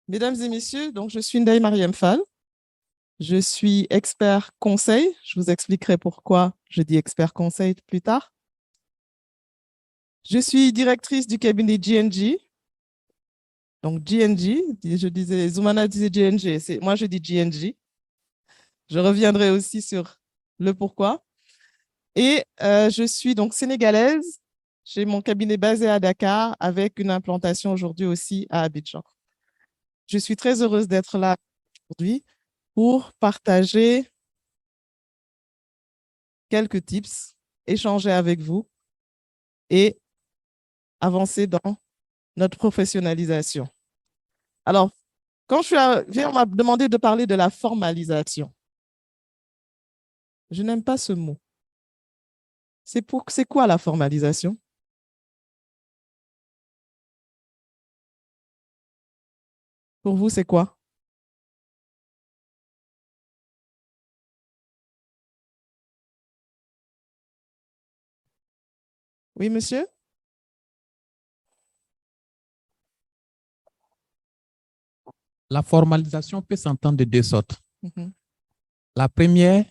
Mesdames et messieurs, donc je suis Ndaye Mariam Fall. Je suis expert conseil. Je vous expliquerai pourquoi je dis expert conseil plus tard. Je suis directrice du cabinet GNG. Donc GNG, je disais, Zoumana disait GNG, moi je dis GNG. Je reviendrai aussi sur le pourquoi. Et je suis donc sénégalaise. J'ai mon cabinet basé à Dakar avec une implantation aujourd'hui aussi à Abidjan. Je suis très heureuse d'être là aujourd'hui pour partager quelques tips, échanger avec vous et avancer dans notre professionnalisation. Alors, quand je suis arrivée, on m'a demandé de parler de la formalisation. Je n'aime pas ce mot. C'est quoi la formalisation? Pour vous, c'est quoi? Oui, monsieur? La formalisation peut s'entendre de deux sortes. Mhm, La première,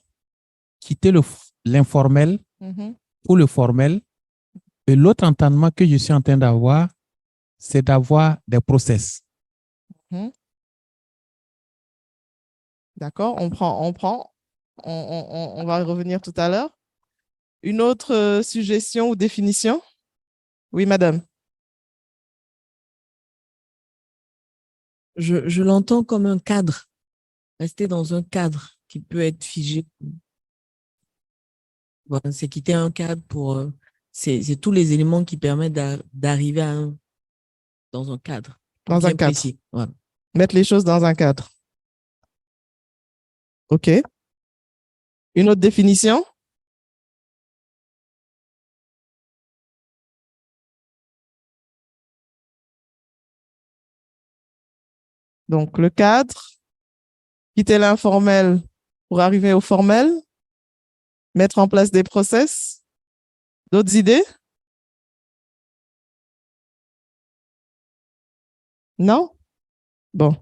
quitter l'informel mhm, pour le formel. Et l'autre entendement que je suis en train d'avoir, c'est d'avoir des process. mhm. D'accord, on va y revenir tout à l'heure. Une autre suggestion ou définition? Oui, madame. Je l'entends comme un cadre, rester dans un cadre qui peut être figé. Voilà, c'est quitter un cadre pour... c'est tous les éléments qui permettent d'arriver dans un cadre Dans un bien cadre. précis. Voilà. Mettre les choses dans un cadre. OK. Une autre définition? Donc, le cadre, quitter l'informel pour arriver au formel, mettre en place des process. D'autres idées? Non? Bon.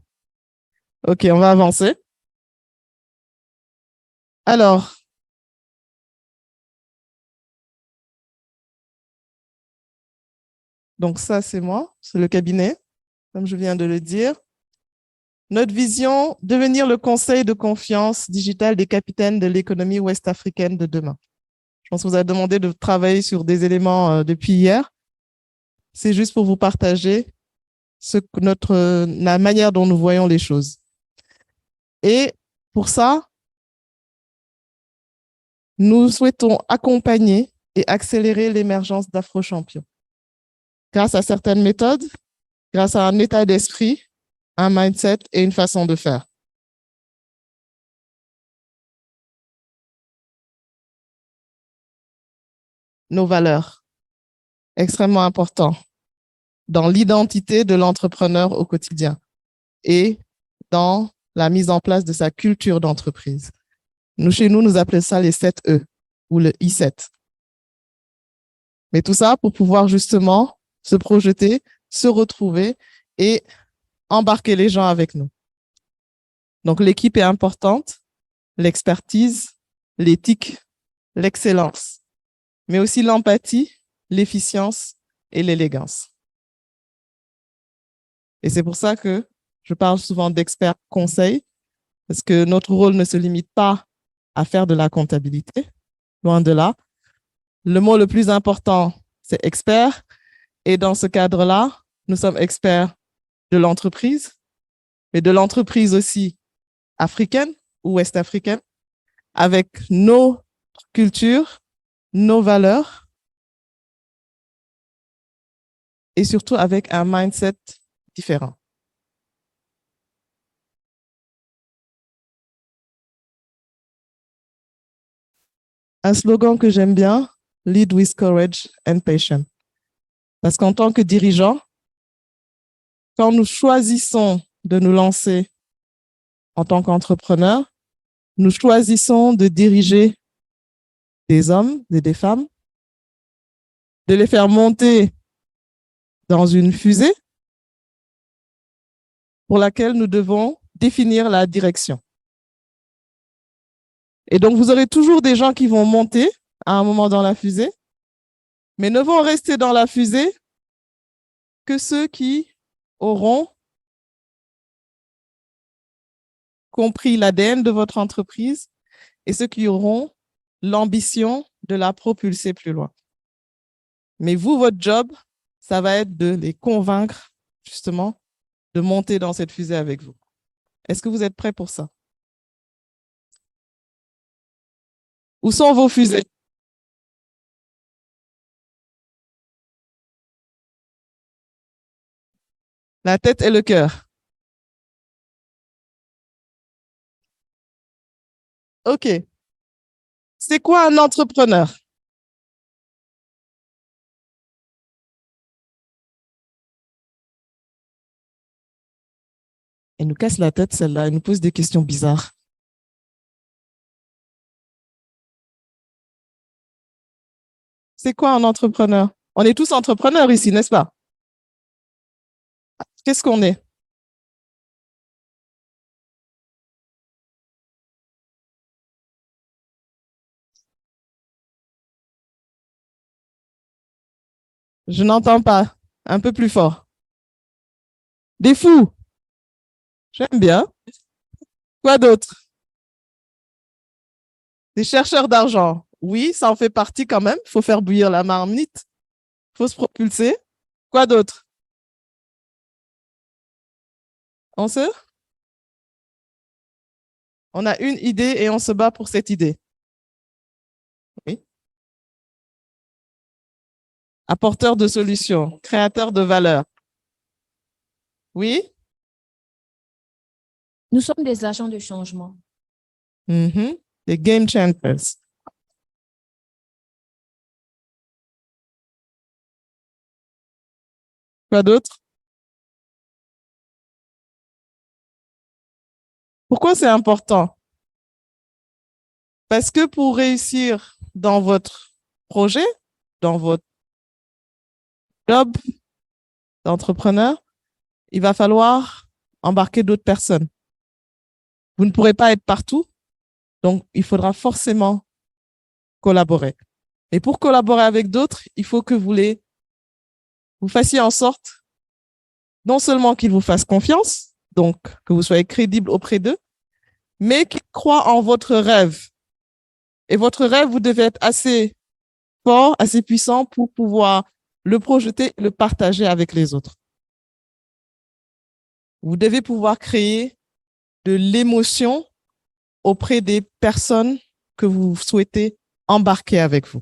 OK, on va avancer. Alors, donc ça, c'est moi, c'est le cabinet, comme je viens de le dire. Notre vision, devenir le conseil de confiance digital des capitaines de l'économie ouest-africaine de demain. Je pense que vous avez demandé de travailler sur des éléments depuis hier. C'est juste pour vous partager la manière dont nous voyons les choses. Et pour ça, nous souhaitons accompagner et accélérer l'émergence d'Afro-champions grâce à certaines méthodes, grâce à un état d'esprit, un mindset et une façon de faire. Nos valeurs, extrêmement important dans l'identité de l'entrepreneur au quotidien et dans la mise en place de sa culture d'entreprise. Chez nous, nous appelons ça les 7 E ou le I7. Mais tout ça pour pouvoir justement se projeter, se retrouver et embarquer les gens avec nous. Donc, l'équipe est importante, l'expertise, l'éthique, l'excellence, mais aussi l'empathie, l'efficience et l'élégance. Et c'est pour ça que je parle souvent d'expert conseil, parce que notre rôle ne se limite pas à faire de la comptabilité, loin de là. Le mot le plus important, c'est expert. Et dans ce cadre-là, nous sommes experts de l'entreprise, mais de l'entreprise aussi africaine ou ouest-africaine, avec nos cultures, nos valeurs, et surtout avec un mindset différent. Un slogan que j'aime bien, Lead with courage and patience. Parce qu'en tant que dirigeant, quand nous choisissons de nous lancer en tant qu'entrepreneur, nous choisissons de diriger des hommes et des femmes, de les faire monter dans une fusée pour laquelle nous devons définir la direction. Et donc, vous aurez toujours des gens qui vont monter à un moment dans la fusée, mais ne vont rester dans la fusée que ceux qui auront compris l'ADN de votre entreprise et ceux qui auront l'ambition de la propulser plus loin. Mais vous, votre job, ça va être de les convaincre, justement, de monter dans cette fusée avec vous. Est-ce que vous êtes prêts pour ça? Où sont vos fusées? La tête et le cœur. OK. C'est quoi un entrepreneur? Elle nous casse la tête, celle-là. Elle nous pose des questions bizarres. C'est quoi un entrepreneur? On est tous entrepreneurs ici, n'est-ce pas? Qu'est-ce qu'on est? Je n'entends pas. Un peu plus fort. Des fous. J'aime bien. Quoi d'autre? Des chercheurs d'argent. Oui, ça en fait partie quand même. Il faut faire bouillir la marmite. Il faut se propulser. Quoi d'autre? On a une idée et on se bat pour cette idée. Oui. Apporteur de solutions, créateur de valeur. Oui. Nous sommes des agents de changement. Des game changers. Quoi d'autre? Pourquoi c'est important? Parce que pour réussir dans votre projet, dans votre job d'entrepreneur, il va falloir embarquer d'autres personnes. Vous ne pourrez pas être partout, donc il faudra forcément collaborer. Et pour collaborer avec d'autres, il faut que vous fassiez en sorte non seulement qu'ils vous fassent confiance, donc que vous soyez crédible auprès d'eux, mais qu'ils croient en votre rêve. Et votre rêve, vous devez être assez fort, assez puissant pour pouvoir le projeter et le partager avec les autres. Vous devez pouvoir créer de l'émotion auprès des personnes que vous souhaitez embarquer avec vous.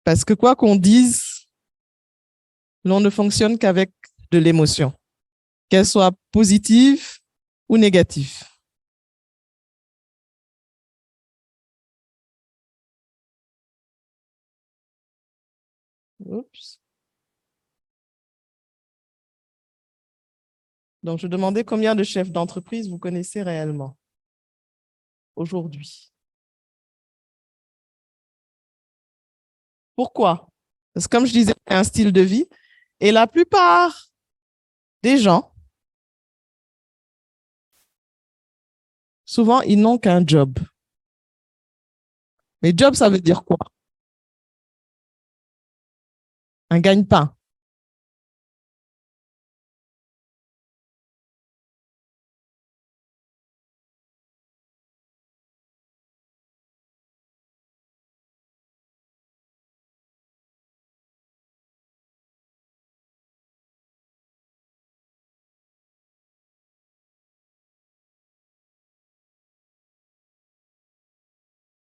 Parce que quoi qu'on dise, l'on ne fonctionne qu'avec de l'émotion, qu'elle soit positive ou négative. Oups. Donc, je demandais combien de chefs d'entreprise vous connaissez réellement aujourd'hui. Pourquoi? Parce que comme je disais, c'est un style de vie et la plupart des gens, souvent, ils n'ont qu'un job. Mais job, ça veut dire quoi? Un gagne-pain.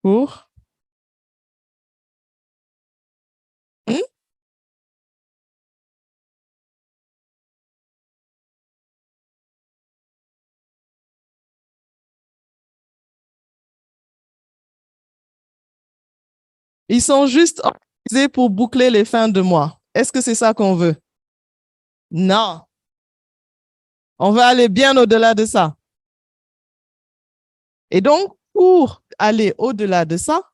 Pour Hmm? Ils sont juste organisés pour boucler les fins de mois. Est-ce que c'est ça qu'on veut? Non. On veut aller bien au-delà de ça. Et donc, pour aller au-delà de ça,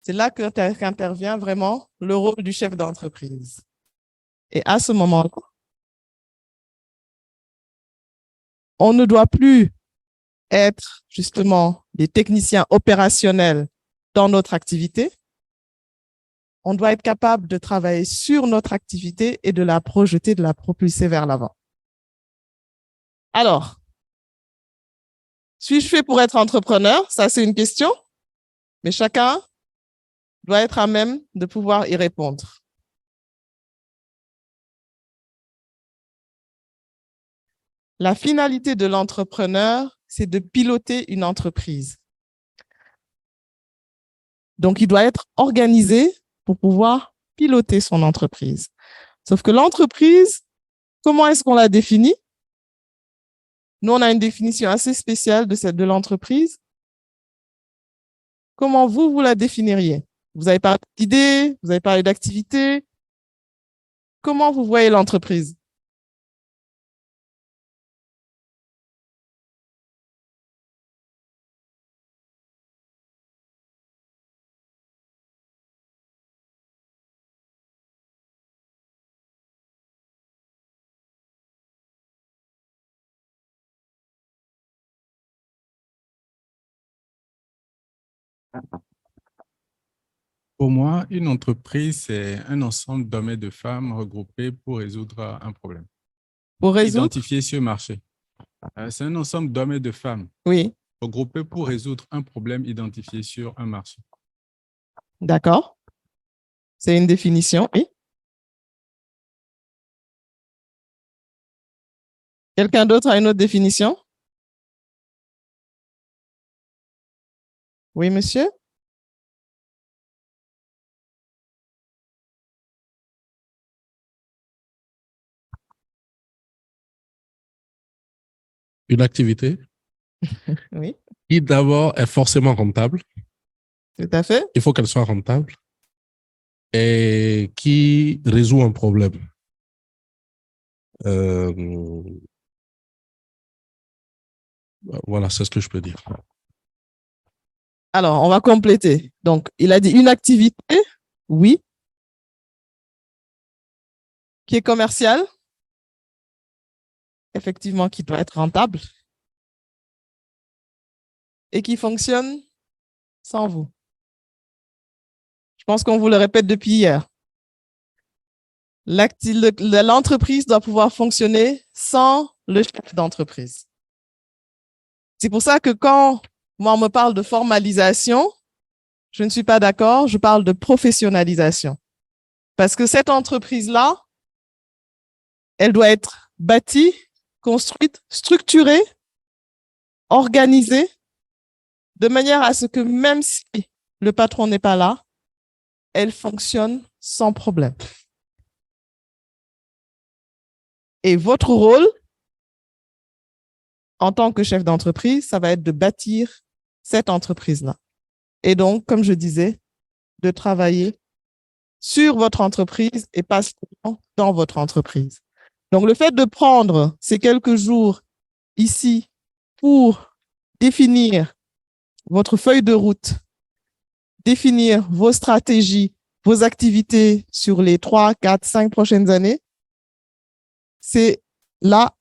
c'est là qu'intervient vraiment le rôle du chef d'entreprise. Et à ce moment-là, on ne doit plus être justement des techniciens opérationnels dans notre activité. On doit être capable de travailler sur notre activité et de la projeter, de la propulser vers l'avant. Alors, suis-je fait pour être entrepreneur? Ça, c'est une question, mais chacun doit être à même de pouvoir y répondre. La finalité de l'entrepreneur, c'est de piloter une entreprise. Donc, il doit être organisé pour pouvoir piloter son entreprise. Sauf que l'entreprise, comment est-ce qu'on la définit? Nous, on a une définition assez spéciale de l'entreprise. Comment vous la définiriez? Vous avez parlé d'idées, vous avez parlé d'activités. Comment vous voyez l'entreprise? Pour moi, une entreprise, c'est un ensemble d'hommes et de femmes regroupés pour résoudre un problème. Pour résoudre? Identifier ce marché. C'est un ensemble d'hommes et de femmes Oui, regroupés pour résoudre un problème identifié sur un marché. d'accord. C'est une définition, oui. Quelqu'un d'autre a une autre définition? Oui, monsieur? Une activité Oui, qui d'abord est forcément rentable. tout à fait. Il faut qu'elle soit rentable et qui résout un problème. Voilà, c'est ce que je peux dire. Alors, on va compléter. Donc, il a dit une activité, oui, qui est commerciale, effectivement, qui doit être rentable et qui fonctionne sans vous. Je pense qu'on vous le répète depuis hier. L'entreprise doit pouvoir fonctionner sans le chef d'entreprise. C'est pour ça que quand moi, on me parle de formalisation, je ne suis pas d'accord, je parle de professionnalisation. Parce que cette entreprise-là, elle doit être bâtie, construite, structurée, organisée, de manière à ce que même si le patron n'est pas là, elle fonctionne sans problème. Et votre rôle, en tant que chef d'entreprise, ça va être de bâtir cette entreprise-là. Et donc, comme je disais, de travailler sur votre entreprise et pas seulement dans votre entreprise. Donc, le fait de prendre ces quelques jours ici pour définir votre feuille de route, définir vos stratégies, vos activités sur les 3, 4, 5 prochaines années, c'est là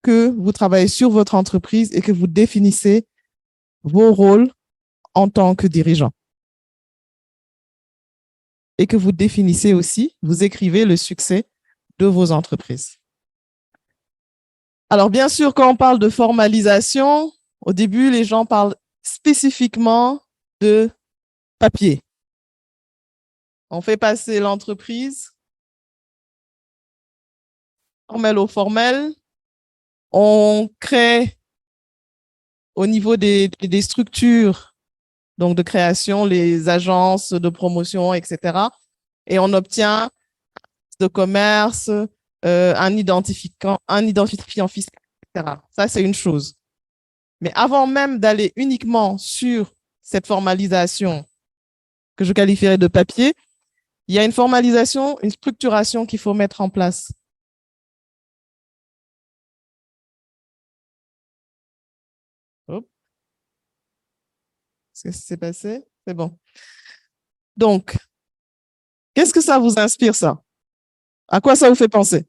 que vous travaillez sur votre entreprise et que vous définissez vos rôles en tant que dirigeant. Et que vous définissez aussi, vous écrivez le succès de vos entreprises. Alors, bien sûr, quand on parle de formalisation, au début, les gens parlent spécifiquement de papier. On fait passer l'entreprise formelle au formel. On crée au niveau des structures, donc de création, les agences de promotion, etc. Et on obtient de commerce, un identifiant fiscal, etc. Ça, c'est une chose. Mais avant même d'aller uniquement sur cette formalisation que je qualifierais de papier, il y a une formalisation, une structuration qu'il faut mettre en place. Qu'est-ce qui s'est passé? C'est bon. Donc, qu'est-ce que ça vous inspire, ça? À quoi ça vous fait penser?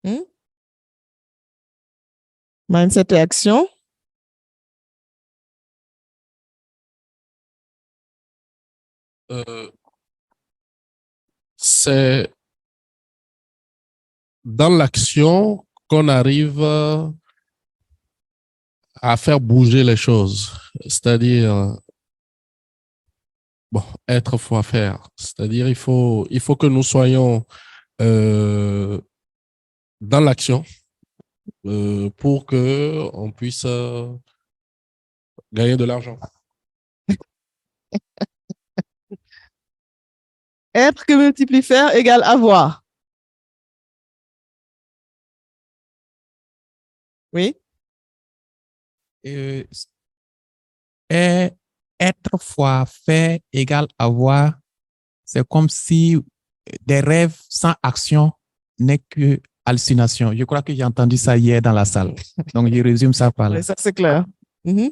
Hmm? Mindset et action. Euh, c'est dans l'action qu'on arrive à faire bouger les choses. C'est-à-dire, bon, être faut faire. C'est-à-dire, il faut que nous soyons dans l'action pour que on puisse gagner de l'argent. Être que multiplie faire égale avoir. Oui. Euh, et être fois faire égale avoir, c'est comme si des rêves sans action n'est que hallucination. Je crois que j'ai entendu ça hier dans la salle. Donc, je résume ça par là. Oui, ça c'est clair. Mhm.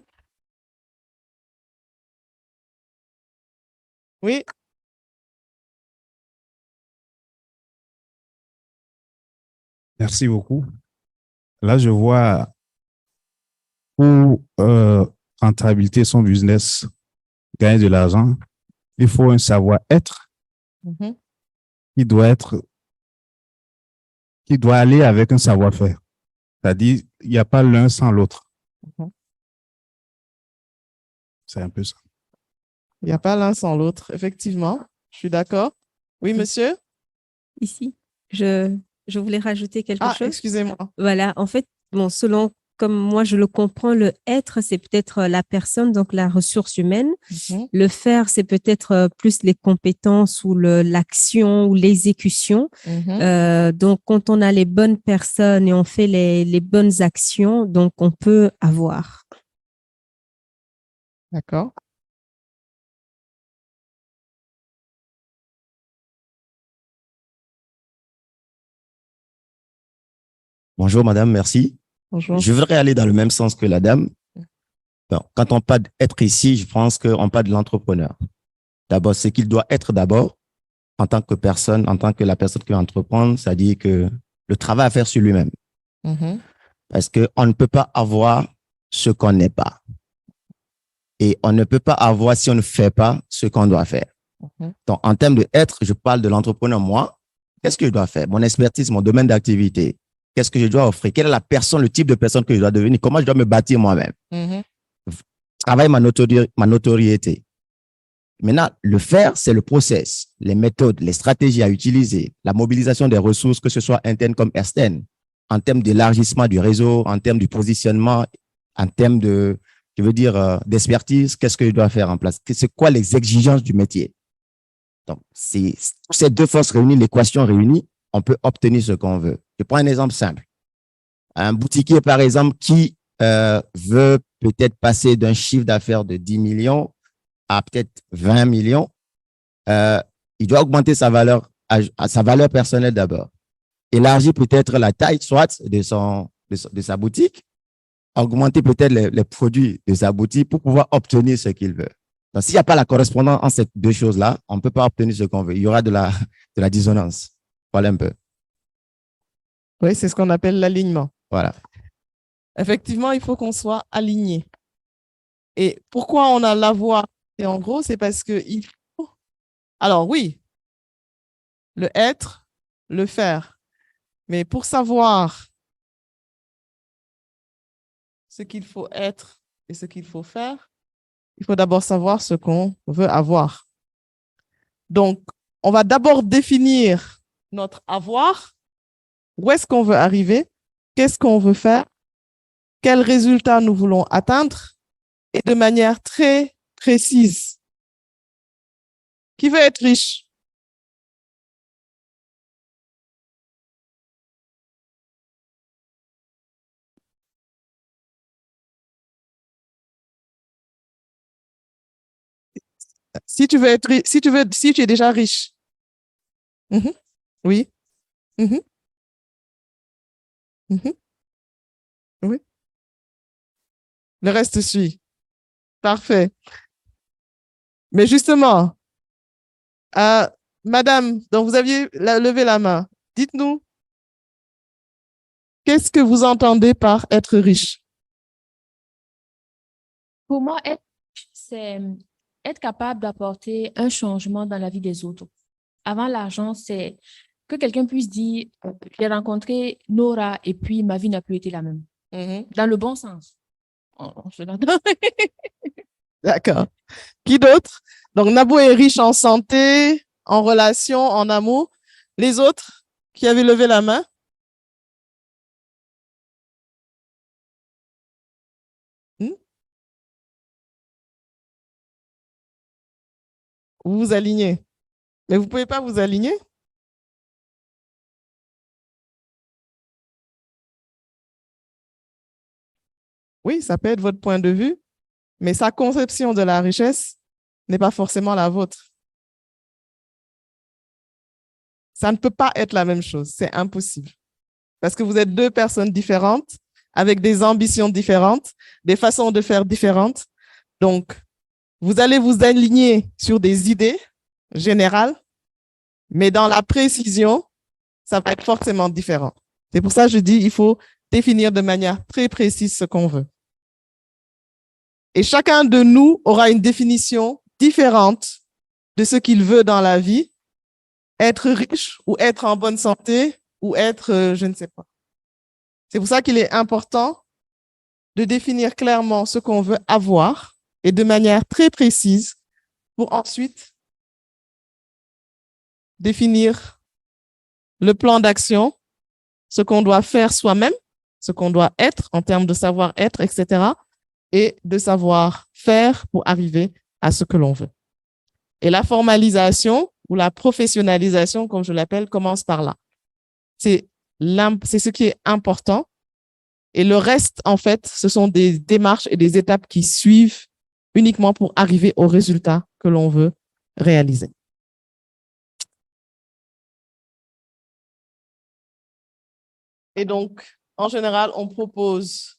Oui. Merci beaucoup. Là, je vois pour rentabiliser son business, gagner de l'argent, il faut un savoir-être Mhm. qui doit être, qui doit aller avec un savoir-faire. C'est-à-dire, il n'y a pas l'un sans l'autre. Mhm. C'est un peu ça. Il n'y a pas l'un sans l'autre, effectivement. Je suis d'accord. Oui, monsieur? Ici, je voulais rajouter quelque Ah, chose. excusez-moi. Voilà, en fait, bon, selon comme moi je le comprends, le être, c'est peut-être la personne, donc la ressource humaine. Mhm. Le faire, c'est peut-être plus les compétences ou l'action ou l'exécution. Mhm. Donc, quand on a les bonnes personnes et on fait les bonnes actions, donc on peut avoir. D'accord. Bonjour madame, merci. Bonjour. Je voudrais aller dans le même sens que la dame. Bon, quand on parle d'être ici, je pense qu'on parle de l'entrepreneur. D'abord, ce qu'il doit être d'abord en tant que personne, en tant que la personne qui va entreprendre, c'est-à-dire que le travail à faire sur lui-même. Mhm. Parce qu'on ne peut pas avoir ce qu'on n'est pas. Et on ne peut pas avoir si on ne fait pas ce qu'on doit faire. Mhm. Donc, en termes de être, je parle de l'entrepreneur. Moi, qu'est-ce que je dois faire? Mon expertise, mon domaine d'activité. Qu'est-ce que je dois offrir? Quelle est la personne, le type de personne que je dois devenir? Comment je dois me bâtir moi-même? Mhm. Travailler ma notoriété. Maintenant, le faire, c'est le process, les méthodes, les stratégies à utiliser, la mobilisation des ressources, que ce soit internes comme externes, en termes d'élargissement du réseau, en termes du positionnement, en termes de, je veux dire, d'expertise, qu'est-ce que je dois faire en place? C'est quoi les exigences du métier? Donc, c'est ces deux forces réunies, l'équation réunie, on peut obtenir ce qu'on veut. Je prends un exemple simple. Un boutiquier, par exemple, qui veut peut-être passer d'un chiffre d'affaires de 10 millions à peut-être 20 millions, il doit augmenter sa valeur personnelle d'abord. Élargir peut-être la taille, soit de sa boutique, augmenter peut-être les produits de sa boutique pour pouvoir obtenir ce qu'il veut. Donc, s'il n'y a pas la correspondance entre ces deux choses-là, on ne peut pas obtenir ce qu'on veut. Il y aura de la dissonance. Voilà un peu. Oui, c'est ce qu'on appelle l'alignement. Voilà. Effectivement, il faut qu'on soit aligné. Et pourquoi on a la voix? Et en gros, c'est parce que il faut. Alors oui, le être, le faire. Mais pour savoir ce qu'il faut être et ce qu'il faut faire, il faut d'abord savoir ce qu'on veut avoir. Donc, on va d'abord définir notre avoir, où est-ce qu'on veut arriver, qu'est-ce qu'on veut faire, quels résultats nous voulons atteindre et de manière très précise. Qui veut être riche? Si tu veux être, si tu es déjà riche. Mhm. Oui. Mhm. Mhm. Oui. Le reste suit. Parfait. Mais justement, madame, donc vous aviez levé la main. Dites-nous, qu'est-ce que vous entendez par être riche? Pour moi, c'est être capable d'apporter un changement dans la vie des autres. Avant l'argent, c'est que quelqu'un puisse dire, j'ai rencontré Nora et puis ma vie n'a plus été la même. Mhm. Dans le bon sens. Je l'entends. D'accord. Qui d'autre? Donc, Nabou est riche en santé, en relations, en amour. Les autres qui avaient levé la main? Hmm? Vous vous alignez. Mais vous ne pouvez pas vous aligner? Oui, ça peut être votre point de vue, mais sa conception de la richesse n'est pas forcément la vôtre. Ça ne peut pas être la même chose, c'est impossible. Parce que vous êtes deux personnes différentes, avec des ambitions différentes, des façons de faire différentes. Donc, vous allez vous aligner sur des idées générales, mais dans la précision, ça va être forcément différent. C'est pour ça que je dis il faut définir de manière très précise ce qu'on veut. Et chacun de nous aura une définition différente de ce qu'il veut dans la vie, être riche ou être en bonne santé ou être, je ne sais pas. C'est pour ça qu'il est important de définir clairement ce qu'on veut avoir et de manière très précise pour ensuite définir le plan d'action, ce qu'on doit faire soi-même, ce qu'on doit être en termes de savoir-être, etc., et de savoir faire pour arriver à ce que l'on veut. Et la formalisation ou la professionnalisation, comme je l'appelle, commence par là. C'est ce qui est important. Et le reste, en fait, ce sont des démarches et des étapes qui suivent uniquement pour arriver au résultat que l'on veut réaliser. Et donc, en général, on propose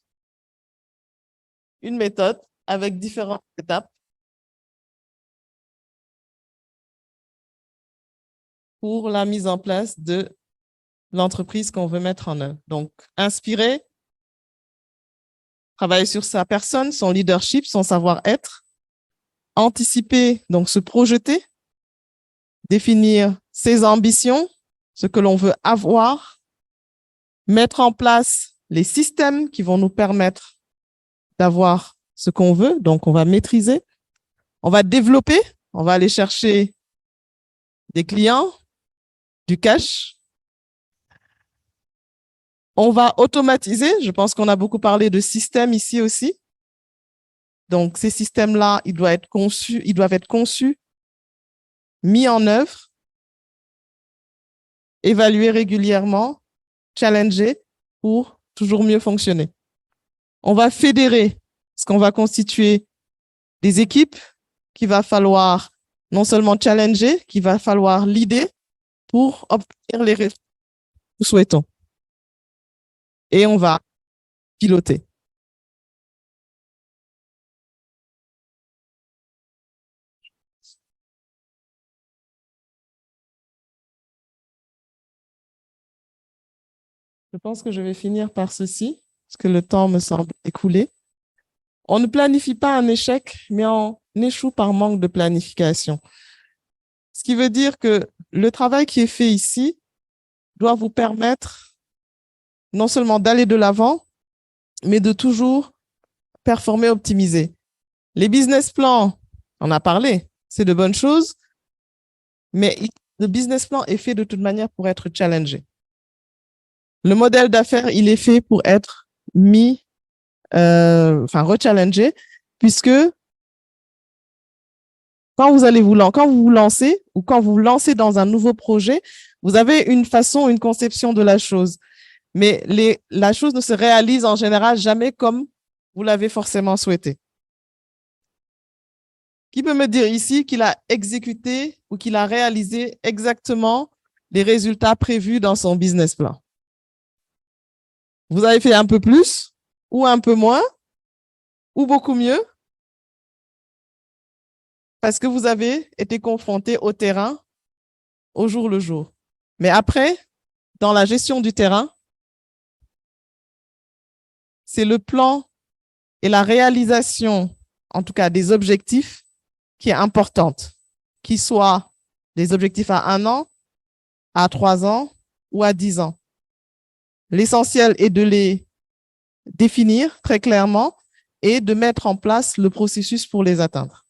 une méthode avec différentes étapes pour la mise en place de l'entreprise qu'on veut mettre en œuvre. Donc, inspirer, travailler sur sa personne, son leadership, son savoir-être, anticiper, donc se projeter, définir ses ambitions, ce que l'on veut avoir, mettre en place les systèmes qui vont nous permettre d'avoir ce qu'on veut. Donc, on va maîtriser, on va développer, on va aller chercher des clients, du cash. On va automatiser. Je pense qu'on a beaucoup parlé de systèmes ici aussi. Donc, ces systèmes-là, ils doivent être conçus, mis en œuvre, évalués régulièrement, challengés pour toujours mieux fonctionner. On va fédérer, parce qu'on va constituer des équipes qu'il va falloir non seulement challenger, qu'il va falloir leader pour obtenir les résultats que nous souhaitons. Et on va piloter. Je pense que je vais finir par ceci, parce que le temps me semble écoulé. On ne planifie pas un échec, mais on échoue par manque de planification. Ce qui veut dire que le travail qui est fait ici doit vous permettre non seulement d'aller de l'avant, mais de toujours performer, optimiser. Les business plans, on a parlé, c'est de bonnes choses, mais le business plan est fait de toute manière pour être challengé. Le modèle d'affaires, il est fait pour être rechallengé, puisque quand vous vous lancez ou quand vous lancez dans un nouveau projet, vous avez une façon, une conception de la chose. Mais la chose ne se réalise en général jamais comme vous l'avez forcément souhaité. Qui peut me dire ici qu'il a exécuté ou qu'il a réalisé exactement les résultats prévus dans son business plan? Vous avez fait un peu plus ou un peu moins ou beaucoup mieux parce que vous avez été confronté au terrain au jour le jour. Mais après, dans la gestion du terrain, c'est le plan et la réalisation, en tout cas des objectifs, qui est importante, qu'ils soient des objectifs à 1 an, à 3 ans ou à 10 ans. L'essentiel est de les définir très clairement et de mettre en place le processus pour les atteindre.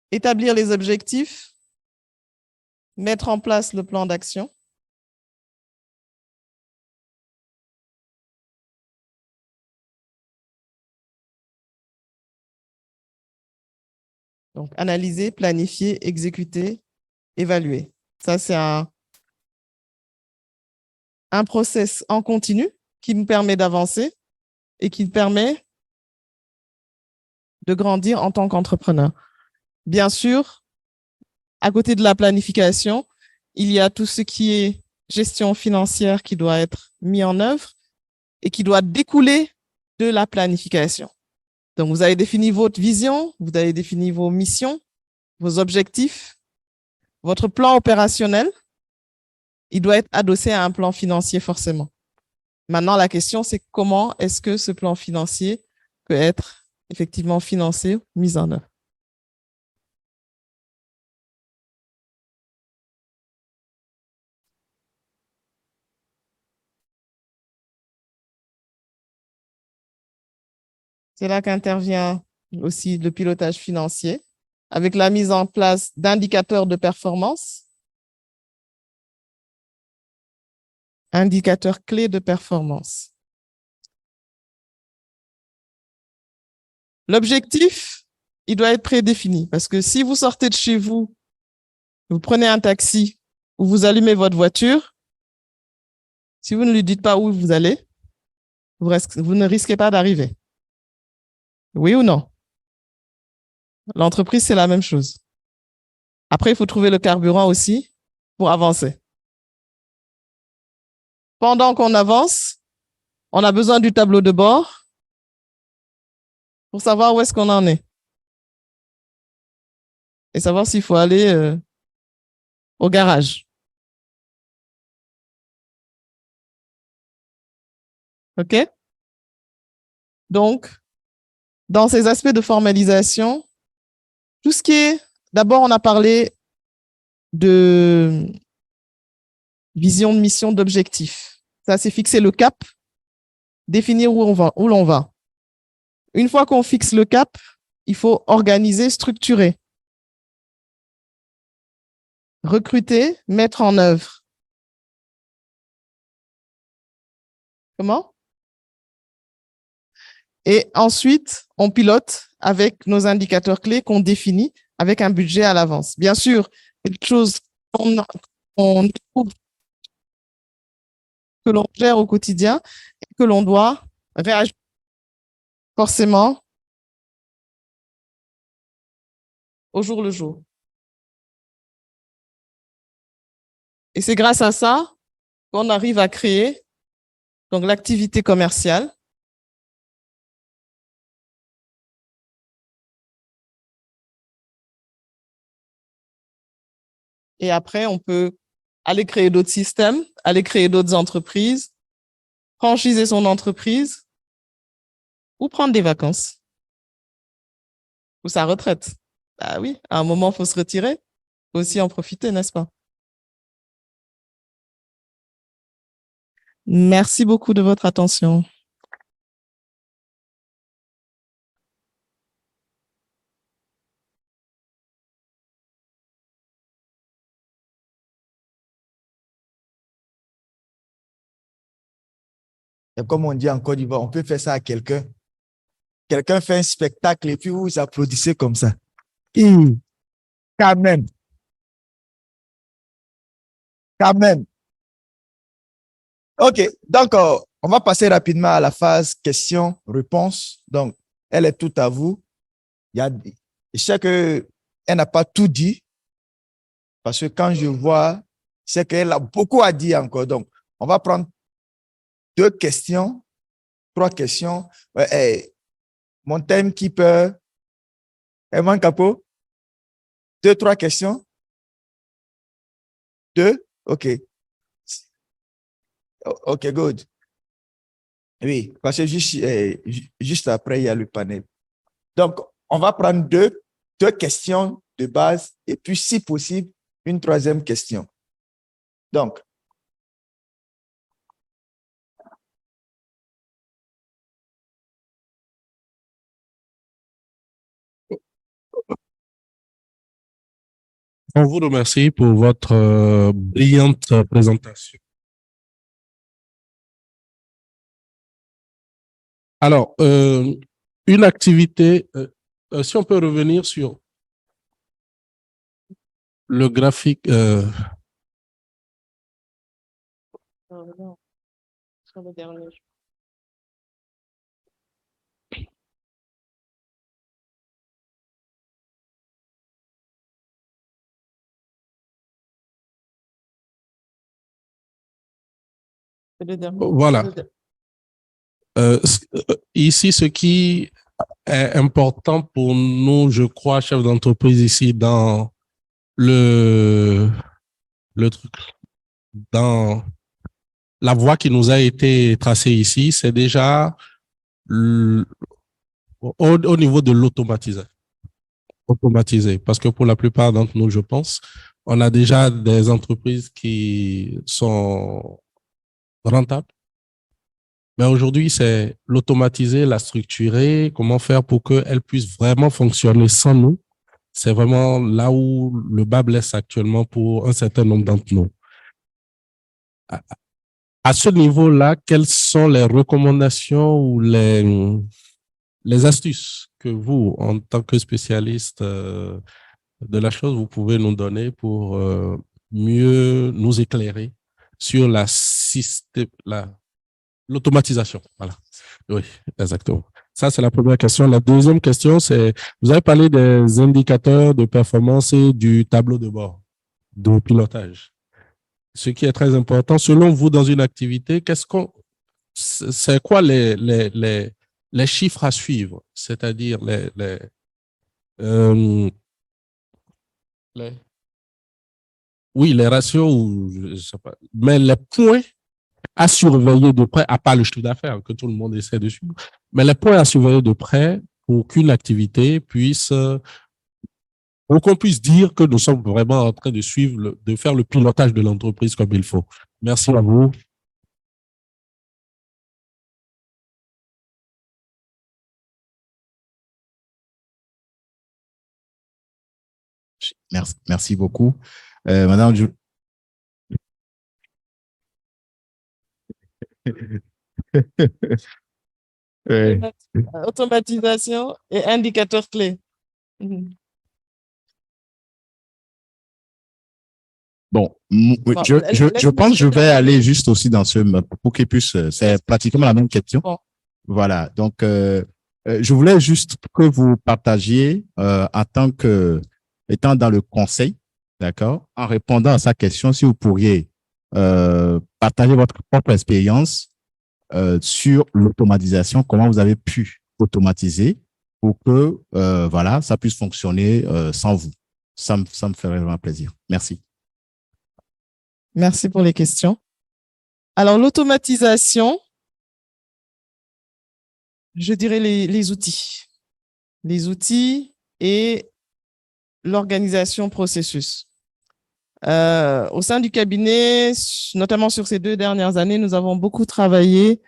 Établir les objectifs, mettre en place le plan d'action. Donc, analyser, planifier, exécuter, évaluer. Ça, c'est un process en continu qui nous permet d'avancer et qui permet de grandir en tant qu'entrepreneur. Bien sûr, à côté de la planification, il y a tout ce qui est gestion financière qui doit être mis en œuvre et qui doit découler de la planification. Donc, vous avez défini votre vision, vous avez défini vos missions, vos objectifs, votre plan opérationnel, il doit être adossé à un plan financier forcément. Maintenant, la question, c'est comment est-ce que ce plan financier peut être effectivement financé, mis en œuvre. C'est là qu'intervient aussi le pilotage financier avec la mise en place d'indicateurs de performance, indicateurs clés de performance. L'objectif, il doit être prédéfini parce que si vous sortez de chez vous, vous prenez un taxi ou vous allumez votre voiture, si vous ne lui dites pas où vous allez, vous ne risquez pas d'arriver. Oui ou non? L'entreprise, c'est la même chose. Après, il faut trouver le carburant aussi pour avancer. Pendant qu'on avance, on a besoin du tableau de bord pour savoir où est-ce qu'on en est et savoir s'il faut aller au garage. OK? Donc, dans ces aspects de formalisation, tout ce qui est, d'abord, on a parlé de vision, de mission, d'objectif. Ça, c'est fixer le cap, définir où l'on va. Une fois qu'on fixe le cap, il faut organiser, structurer, recruter, mettre en œuvre. Comment? Et ensuite, on pilote avec nos indicateurs clés qu'on définit avec un budget à l'avance. Bien sûr, quelque chose qu'on trouve que l'on gère au quotidien et que l'on doit réagir forcément au jour le jour. Et c'est grâce à ça qu'on arrive à créer donc l'activité commerciale. Et après, on peut aller créer d'autres systèmes, aller créer d'autres entreprises, franchiser son entreprise ou prendre des vacances ou sa retraite. Ah oui, à un moment, il faut se retirer, il faut aussi en profiter, n'est-ce pas? Merci beaucoup de votre attention. Et comme on dit en Côte d'Ivoire, on peut faire ça à quelqu'un. Quelqu'un fait un spectacle et puis vous applaudissez comme ça. Quand même. Quand même. OK. Donc, on va passer rapidement à la phase questions-réponses. Donc, elle est toute à vous. Je sais qu'elle n'a pas tout dit parce que quand je vois, je sais qu'elle a beaucoup à dire encore. Donc, on va prendre 2 questions, 3 questions. Mon thème qui peut... Eman Capo? 2, 3 questions? 2? OK. OK, good. Oui, parce que juste après, il y a le panel. Donc, on va prendre deux questions de base et puis, si possible, une 3e question. Donc, On vous remercie pour votre brillante présentation. Alors, une activité, si on peut revenir sur le graphique. Sur le dernier. Voilà. Ici, ce qui est important pour nous, je crois, chefs d'entreprise ici dans le truc, dans la voie qui nous a été tracée ici, c'est déjà au niveau de l'automatisation. Automatisé, parce que pour la plupart d'entre nous, je pense, on a déjà des entreprises qui sont rentables. Mais aujourd'hui, c'est l'automatiser, la structurer, comment faire pour qu'elle puisse vraiment fonctionner sans nous. C'est vraiment là où le bas blesse actuellement pour un certain nombre d'entre nous. À ce niveau-là, quelles sont les recommandations ou les astuces que vous, en tant que spécialiste de la chose, vous pouvez nous donner pour mieux nous éclairer sur l'automatisation. Voilà. Oui, exactement. Ça, c'est la première question. La deuxième question, c'est, vous avez parlé des indicateurs de performance et du tableau de bord, de pilotage. Ce qui est très important, selon vous, dans une activité, c'est quoi les chiffres à suivre? C'est-à-dire oui, les ratios, ou je sais pas, mais les points à surveiller de près, à part le chiffre d'affaires que tout le monde essaie de suivre, mais les points à surveiller de près pour qu'une activité puisse, pour qu'on puisse dire que nous sommes vraiment en train de suivre, de faire le pilotage de l'entreprise comme il faut. Merci à vous. Merci beaucoup. Madame, Automatisation et indicateurs clés. Mhm. Bon, Bon, je pense que je vais aller juste aussi dans pour qu'il puisse, c'est pratiquement la même question. Bon. Voilà. Donc, je voulais juste que vous partagiez, en tant que, étant dans le conseil, d'accord, en répondant à sa question, si vous pourriez, partager votre propre expérience, sur l'automatisation, comment vous avez pu automatiser pour que, voilà, ça puisse fonctionner, sans vous. Ça me ferait vraiment plaisir. Merci. Merci pour les questions. Alors, l'automatisation, je dirais les outils. Les outils et l'organisation processus. Au sein du cabinet, notamment sur ces 2 dernières années, nous avons beaucoup travaillé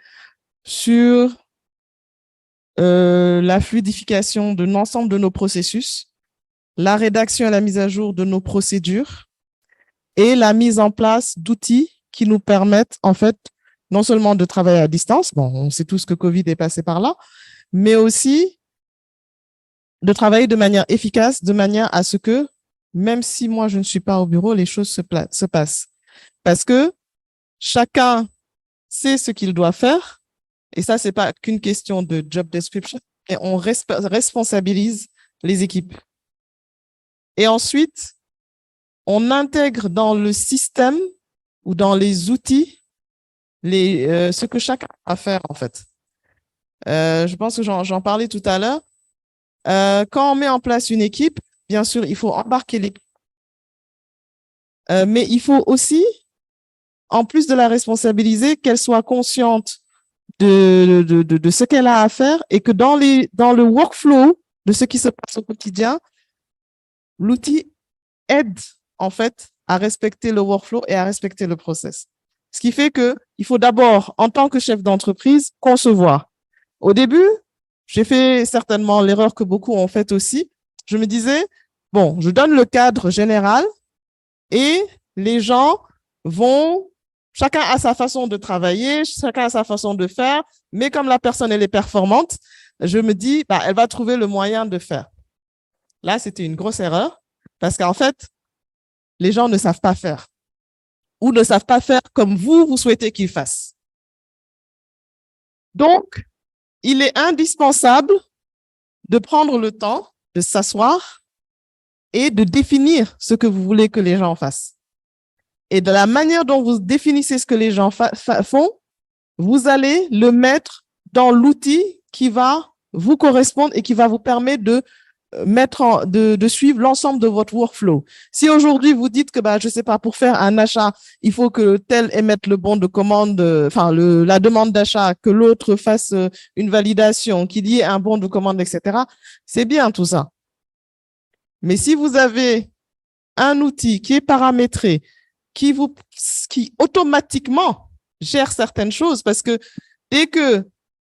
sur la fluidification de l'ensemble de nos processus, la rédaction et la mise à jour de nos procédures et la mise en place d'outils qui nous permettent, en fait, non seulement de travailler à distance, bon, on sait tous que Covid est passé par là, mais aussi de travailler de manière efficace, de manière à ce que, même si moi je ne suis pas au bureau, les choses se passent. parce que chacun sait ce qu'il doit faire. Et ça, c'est pas qu'une question de job description, mais on responsabilise les équipes. Et ensuite, on intègre dans le système ou dans les outils ce que chacun a à faire, en fait. Je pense que j'en parlais tout à l'heure. Quand on met en place une équipe, bien sûr, il faut embarquer l'équipe. Mais il faut aussi, en plus de la responsabiliser, qu'elle soit consciente de ce qu'elle a à faire et que dans le workflow de ce qui se passe au quotidien, l'outil aide en fait à respecter le workflow et à respecter le process. Ce qui fait que il faut d'abord, en tant que chef d'entreprise, concevoir. Au début, j'ai fait certainement l'erreur que beaucoup ont faite aussi. Je me disais, bon, je donne le cadre général et les gens vont, chacun a sa façon de travailler, chacun a sa façon de faire, mais comme la personne, elle est performante, je me dis, bah, elle va trouver le moyen de faire. Là, c'était une grosse erreur parce qu'en fait, les gens ne savent pas faire ou ne savent pas faire comme vous souhaitez qu'ils fassent. Donc, il est indispensable de prendre le temps de s'asseoir et de définir ce que vous voulez que les gens fassent. Et de la manière dont vous définissez ce que les gens font, vous allez le mettre dans l'outil qui va vous correspondre et qui va vous permettre de suivre l'ensemble de votre workflow. Si aujourd'hui vous dites que, bah, je sais pas, pour faire un achat, il faut que tel émette le bon de commande, enfin, la demande d'achat, que l'autre fasse une validation, qu'il y ait un bon de commande, etc. C'est bien tout ça. Mais si vous avez un outil qui est paramétré, qui automatiquement gère certaines choses, parce que dès que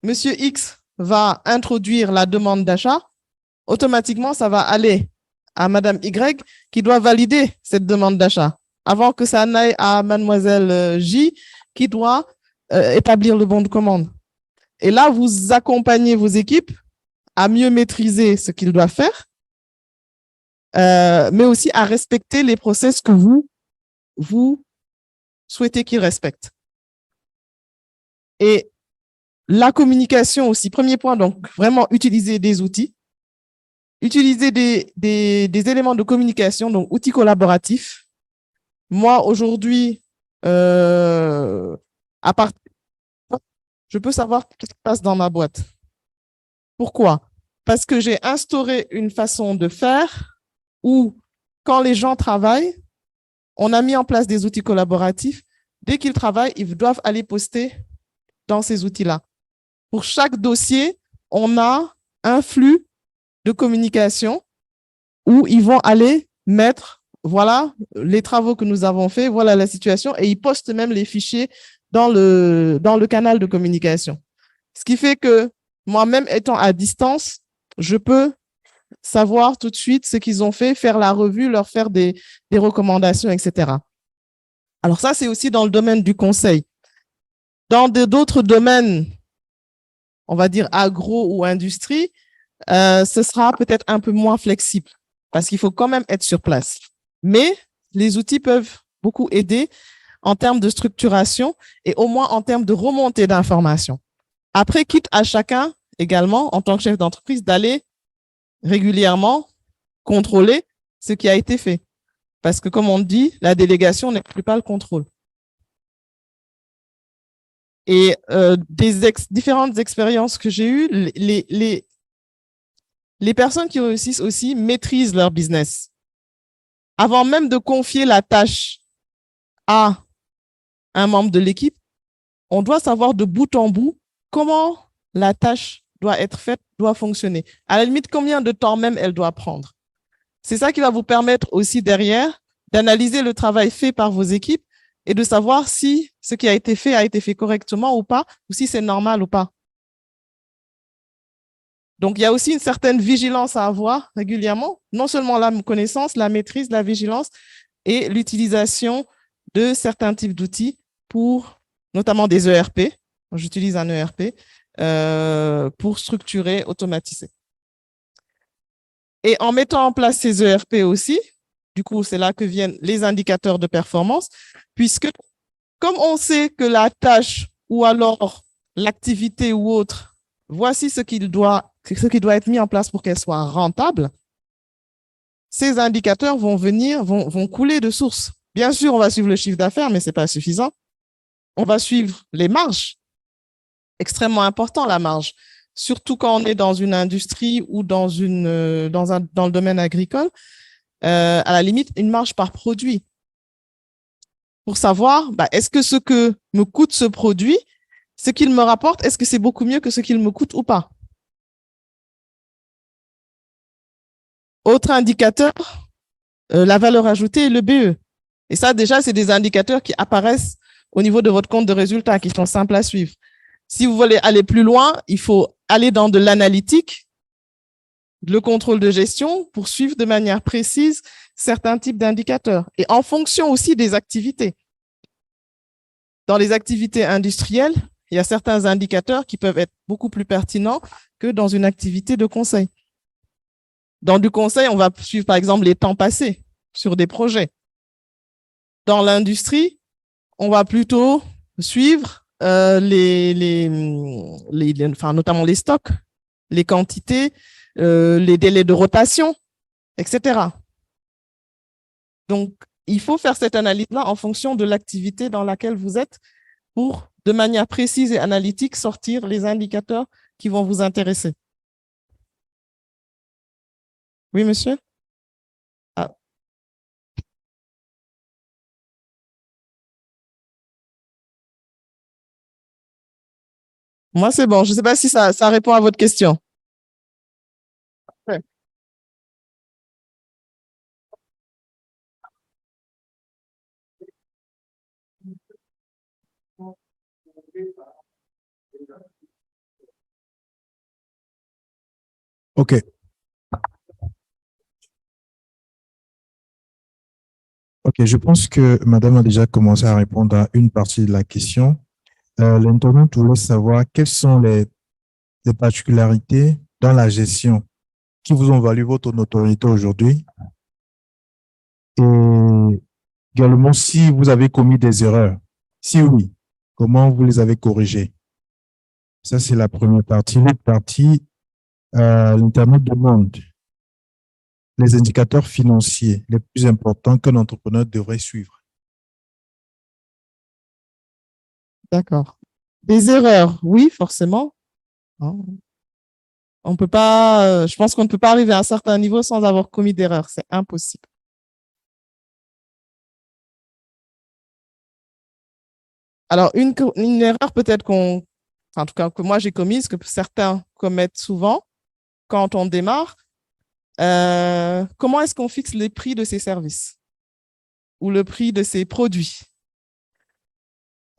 Monsieur X va introduire la demande d'achat, automatiquement, ça va aller à Madame Y qui doit valider cette demande d'achat avant que ça n'aille à Mademoiselle J qui doit établir le bon de commande. Et là, vous accompagnez vos équipes à mieux maîtriser ce qu'ils doivent faire, mais aussi à respecter les process que vous souhaitez qu'ils respectent. Et la communication aussi, premier point, donc vraiment utiliser des outils. Utiliser des éléments de communication, donc outils collaboratifs. Moi, aujourd'hui, je peux savoir ce qui se passe dans ma boîte. Pourquoi? Parce que j'ai instauré une façon de faire où, quand les gens travaillent, on a mis en place des outils collaboratifs. Dès qu'ils travaillent, ils doivent aller poster dans ces outils-là. Pour chaque dossier, on a un flux de communication où ils vont aller mettre, voilà, les travaux que nous avons faits, voilà la situation, et ils postent même les fichiers dans le canal de communication. Ce qui fait que moi-même étant à distance, je peux savoir tout de suite ce qu'ils ont fait, faire la revue, leur faire des recommandations, etc. Alors ça, c'est aussi dans le domaine du conseil. Dans d'autres domaines, on va dire agro ou industrie, ce sera peut-être un peu moins flexible parce qu'il faut quand même être sur place. Mais les outils peuvent beaucoup aider en termes de structuration et au moins en termes de remontée d'informations. Après, quitte à chacun également, en tant que chef d'entreprise, d'aller régulièrement contrôler ce qui a été fait. Parce que comme on dit, la délégation n'exclut pas le contrôle. Et différentes expériences que j'ai eues, les personnes qui réussissent aussi maîtrisent leur business. Avant même de confier la tâche à un membre de l'équipe, on doit savoir de bout en bout comment la tâche doit être faite, doit fonctionner. À la limite, combien de temps même elle doit prendre. C'est ça qui va vous permettre aussi derrière d'analyser le travail fait par vos équipes et de savoir si ce qui a été fait correctement ou pas, ou si c'est normal ou pas. Donc, il y a aussi une certaine vigilance à avoir régulièrement, non seulement la connaissance, la maîtrise, la vigilance et l'utilisation de certains types d'outils pour, notamment des ERP. J'utilise un ERP pour structurer, automatiser. Et en mettant en place ces ERP aussi, du coup, c'est là que viennent les indicateurs de performance, puisque comme on sait que la tâche ou alors l'activité ou autre, voici ce qui doit être mis en place pour qu'elle soit rentable, ces indicateurs vont couler de source. Bien sûr, on va suivre le chiffre d'affaires, mais ce n'est pas suffisant. On va suivre les marges. Extrêmement important, la marge. Surtout quand on est dans une industrie ou dans le domaine agricole, à la limite, une marge par produit. Pour savoir, est-ce que ce que me coûte ce produit, ce qu'il me rapporte, est-ce que c'est beaucoup mieux que ce qu'il me coûte ou pas? Autre indicateur, la valeur ajoutée et le BE. Et ça, déjà, c'est des indicateurs qui apparaissent au niveau de votre compte de résultats, qui sont simples à suivre. Si vous voulez aller plus loin, il faut aller dans de l'analytique, le contrôle de gestion, pour suivre de manière précise certains types d'indicateurs. Et en fonction aussi des activités. Dans les activités industrielles, il y a certains indicateurs qui peuvent être beaucoup plus pertinents que dans une activité de conseil. Dans du conseil, on va suivre par exemple les temps passés sur des projets. Dans l'industrie, on va plutôt suivre notamment les stocks, les quantités, les délais de rotation, etc. Donc, il faut faire cette analyse-là en fonction de l'activité dans laquelle vous êtes pour, de manière précise et analytique, sortir les indicateurs qui vont vous intéresser. Oui, monsieur? Ah. Moi, c'est bon. Je ne sais pas si ça répond à votre question. Ouais. OK. OK, je pense que madame a déjà commencé à répondre à une partie de la question. L'internaute voulait savoir quelles sont les particularités dans la gestion qui vous ont valu votre notoriété aujourd'hui. Et également, si vous avez commis des erreurs. Si oui, comment vous les avez corrigées? Ça, c'est la première partie. L'autre partie, l'internaute demande les indicateurs financiers les plus importants qu'un entrepreneur devrait suivre. D'accord. Des erreurs, oui, forcément. On peut pas, je pense qu'on ne peut pas arriver à un certain niveau sans avoir commis d'erreurs. C'est impossible. Alors, une erreur peut-être en tout cas, que moi j'ai commise, que certains commettent souvent quand on démarre, comment est-ce qu'on fixe les prix de ces services ou le prix de ces produits?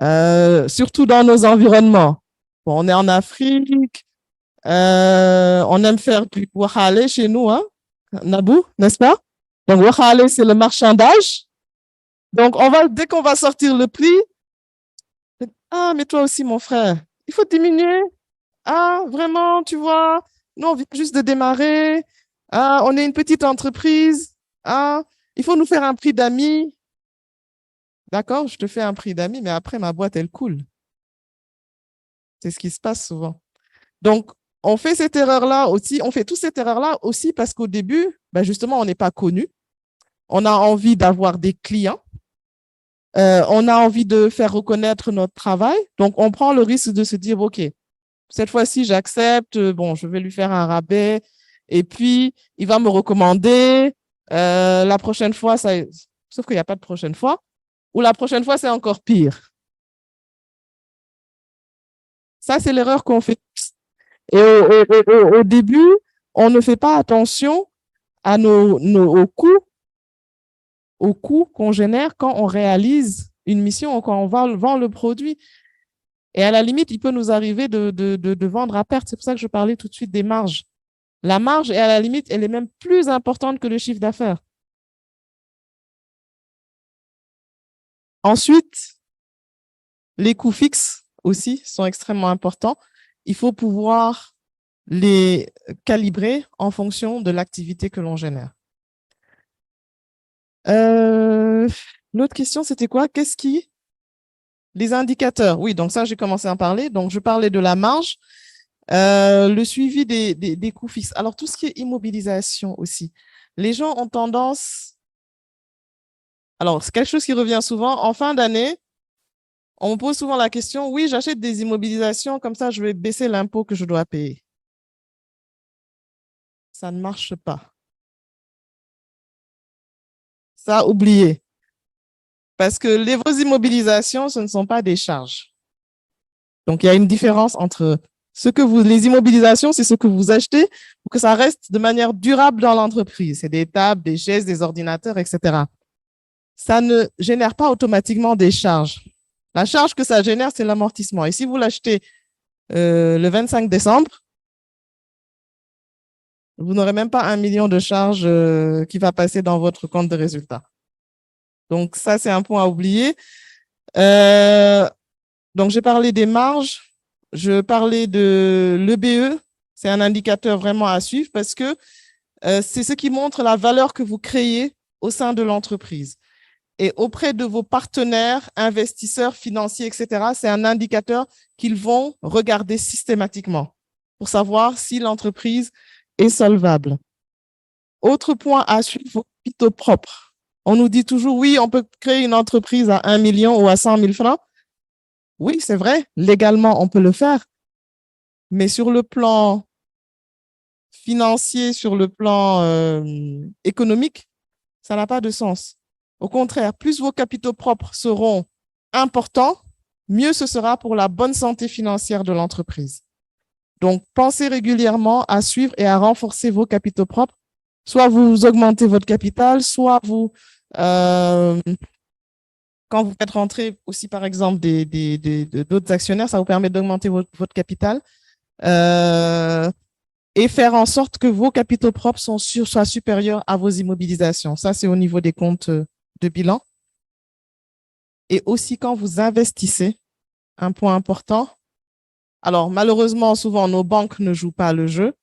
Surtout dans nos environnements. Bon, on est en Afrique, on aime faire du wahale chez nous, hein, Nabou, n'est-ce pas? Donc, wahale, c'est le marchandage. Donc, dès qu'on va sortir le prix, ah, mais toi aussi, mon frère, il faut diminuer. Ah, vraiment, tu vois, nous, on vient juste de démarrer. Ah, on est une petite entreprise. Ah, il faut nous faire un prix d'amis. D'accord, je te fais un prix d'amis, mais après, ma boîte, elle coule. C'est ce qui se passe souvent. Donc, on fait cette erreur-là aussi, on fait toute cette erreur-là aussi parce qu'au début, justement, on n'est pas connu. On a envie d'avoir des clients. On a envie de faire reconnaître notre travail. Donc, on prend le risque de se dire, OK, cette fois-ci, j'accepte. Bon, je vais lui faire un rabais. Et puis, il va me recommander. La prochaine fois, sauf qu'il n'y a pas de prochaine fois. Ou la prochaine fois, c'est encore pire. Ça, c'est l'erreur qu'on fait. Et au début, on ne fait pas attention à aux coûts qu'on génère quand on réalise une mission ou quand on vend le produit. Et à la limite, il peut nous arriver de vendre à perte. C'est pour ça que je parlais tout de suite des marges. La marge, à la limite, elle est même plus importante que le chiffre d'affaires. Ensuite, les coûts fixes aussi sont extrêmement importants. Il faut pouvoir les calibrer en fonction de l'activité que l'on génère. L'autre question, c'était quoi? Les indicateurs. Oui, donc ça, j'ai commencé à en parler. Donc, je parlais de la marge, le suivi des coûts fixes. Alors, tout ce qui est immobilisation aussi. Les gens ont tendance... Alors, c'est quelque chose qui revient souvent. En fin d'année, on me pose souvent la question, oui, j'achète des immobilisations, comme ça, je vais baisser l'impôt que je dois payer. Ça ne marche pas. Ça, oubliez. Parce que vos immobilisations, ce ne sont pas des charges. Donc, il y a une différence entre les immobilisations, c'est ce que vous achetez pour que ça reste de manière durable dans l'entreprise. C'est des tables, des chaises, des ordinateurs, etc. Ça ne génère pas automatiquement des charges. La charge que ça génère, c'est l'amortissement. Et si vous l'achetez le 25 décembre, vous n'aurez même pas 1 million de charges qui va passer dans votre compte de résultats. Donc, ça, c'est un point à oublier. Donc, j'ai parlé des marges. Je parlais de l'EBE. C'est un indicateur vraiment à suivre parce que c'est ce qui montre la valeur que vous créez au sein de l'entreprise. Et auprès de vos partenaires, investisseurs financiers, etc., c'est un indicateur qu'ils vont regarder systématiquement pour savoir si l'entreprise est solvable. Autre point à suivre, vos capitaux propres. On nous dit toujours, oui, on peut créer une entreprise à 1 million ou à 100 000 francs. Oui, c'est vrai, légalement, on peut le faire. Mais sur le plan financier, sur le plan économique, ça n'a pas de sens. Au contraire, plus vos capitaux propres seront importants, mieux ce sera pour la bonne santé financière de l'entreprise. Donc, pensez régulièrement à suivre et à renforcer vos capitaux propres. Soit vous augmentez votre capital, soit vous, quand vous faites rentrer aussi, par exemple, d'autres actionnaires, ça vous permet d'augmenter votre capital et faire en sorte que vos capitaux propres soient supérieurs à vos immobilisations. Ça, c'est au niveau des comptes de bilan. Et aussi, quand vous investissez, un point important. Alors, malheureusement, souvent, nos banques ne jouent pas le jeu,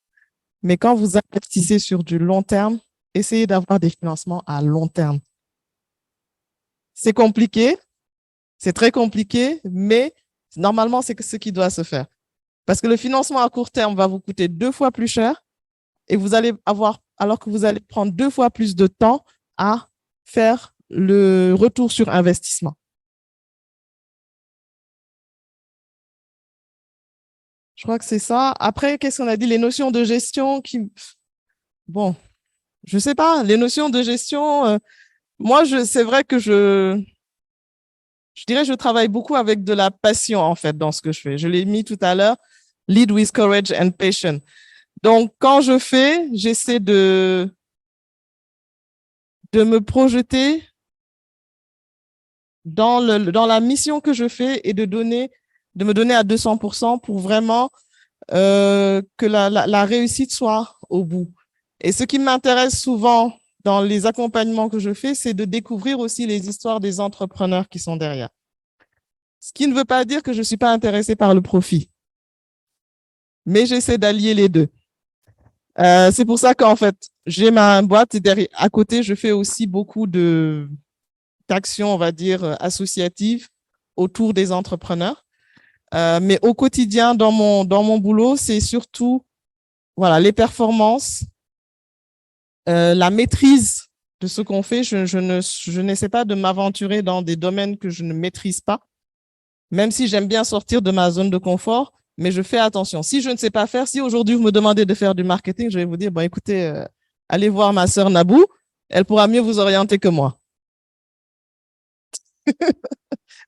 mais quand vous investissez sur du long terme, essayez d'avoir des financements à long terme. C'est compliqué, c'est très compliqué, mais normalement, c'est ce qui doit se faire. Parce que le financement à court terme va vous coûter 2 fois plus cher et vous allez avoir, alors que vous allez prendre 2 fois plus de temps à faire le retour sur investissement. Je crois que c'est ça. Après, qu'est-ce qu'on a dit? Les notions de gestion qui... Bon, je sais pas. Les notions de gestion, moi, c'est vrai que je dirais je travaille beaucoup avec de la passion, en fait, dans ce que je fais. Je l'ai mis tout à l'heure, lead with courage and passion. Donc, quand je fais, j'essaie de me projeter dans la mission que je fais et de me donner à 200% pour vraiment que la réussite soit au bout. Et ce qui m'intéresse souvent dans les accompagnements que je fais, c'est de découvrir aussi les histoires des entrepreneurs qui sont derrière. Ce qui ne veut pas dire que je ne suis pas intéressée par le profit, mais j'essaie d'allier les deux. C'est pour ça qu'en fait, j'ai ma boîte et à côté, je fais aussi beaucoup d'actions, on va dire, associatives autour des entrepreneurs. Mais au quotidien, dans mon boulot, c'est surtout voilà, les performances, la maîtrise de ce qu'on fait. Je n'essaie pas de m'aventurer dans des domaines que je ne maîtrise pas, même si j'aime bien sortir de ma zone de confort, mais je fais attention. Si je ne sais pas faire, si aujourd'hui vous me demandez de faire du marketing, je vais vous dire, bon, écoutez, allez voir ma sœur Nabou, elle pourra mieux vous orienter que moi.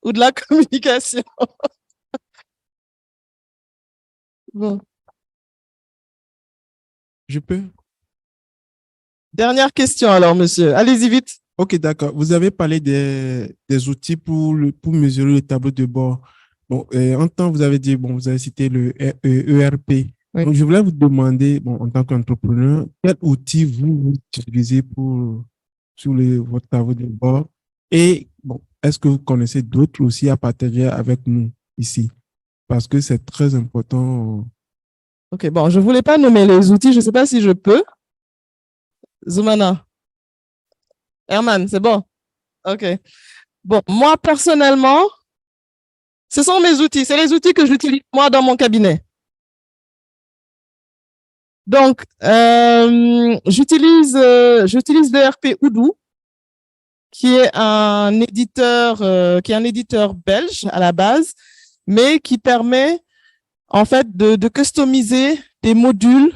Ou de la communication. Bon. Je peux? Dernière question alors, monsieur. Allez-y vite. Ok, d'accord. Vous avez parlé des outils pour mesurer le tableau de bord. Bon, en temps, vous avez dit, bon, vous avez cité le ERP. Oui. Donc, je voulais vous demander, bon, en tant qu'entrepreneur, quel outil vous utilisez sur votre tableau de bord? Et bon, est-ce que vous connaissez d'autres aussi à partager avec nous ici? Parce que c'est très important. Ok, bon, je ne voulais pas nommer les outils. Je ne sais pas si je peux. Zoumana. Herman, c'est bon? OK. Bon, moi, personnellement, ce sont mes outils. C'est les outils que j'utilise, moi, dans mon cabinet. Donc, j'utilise l'ERP Odoo, qui est un éditeur belge à la base, mais qui permet en fait de customiser des modules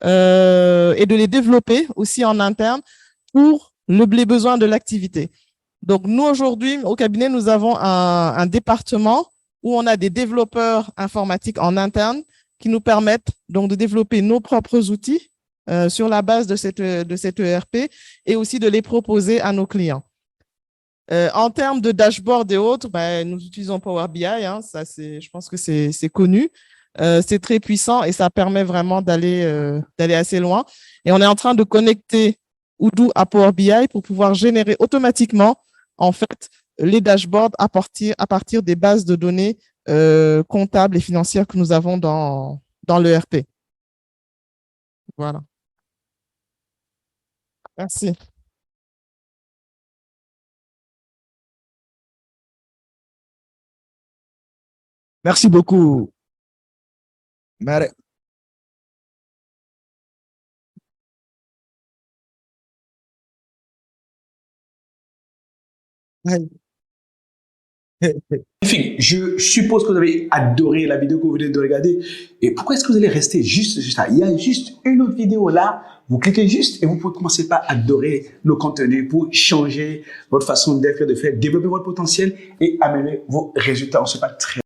et de les développer aussi en interne pour les besoins de l'activité. Donc, nous, aujourd'hui, au cabinet, nous avons un département où on a des développeurs informatiques en interne qui nous permettent donc de développer nos propres outils sur la base de cet ERP et aussi de les proposer à nos clients. En termes de dashboard et autres, nous utilisons Power BI, hein, ça je pense que c'est connu. C'est très puissant et ça permet vraiment d'aller assez loin. Et on est en train de connecter Odoo à Power BI pour pouvoir générer automatiquement en fait les dashboards à partir des bases de données comptables et financières que nous avons dans l'ERP. Voilà. Merci. Merci beaucoup. Magnifique. Je suppose que vous avez adoré la vidéo que vous venez de regarder. Et pourquoi est-ce que vous allez rester juste là? Il y a juste une autre vidéo là. Vous cliquez juste et vous pouvez commencer par adorer nos contenus pour changer votre façon d'être, de faire, développer votre potentiel et améliorer vos résultats. On se parle très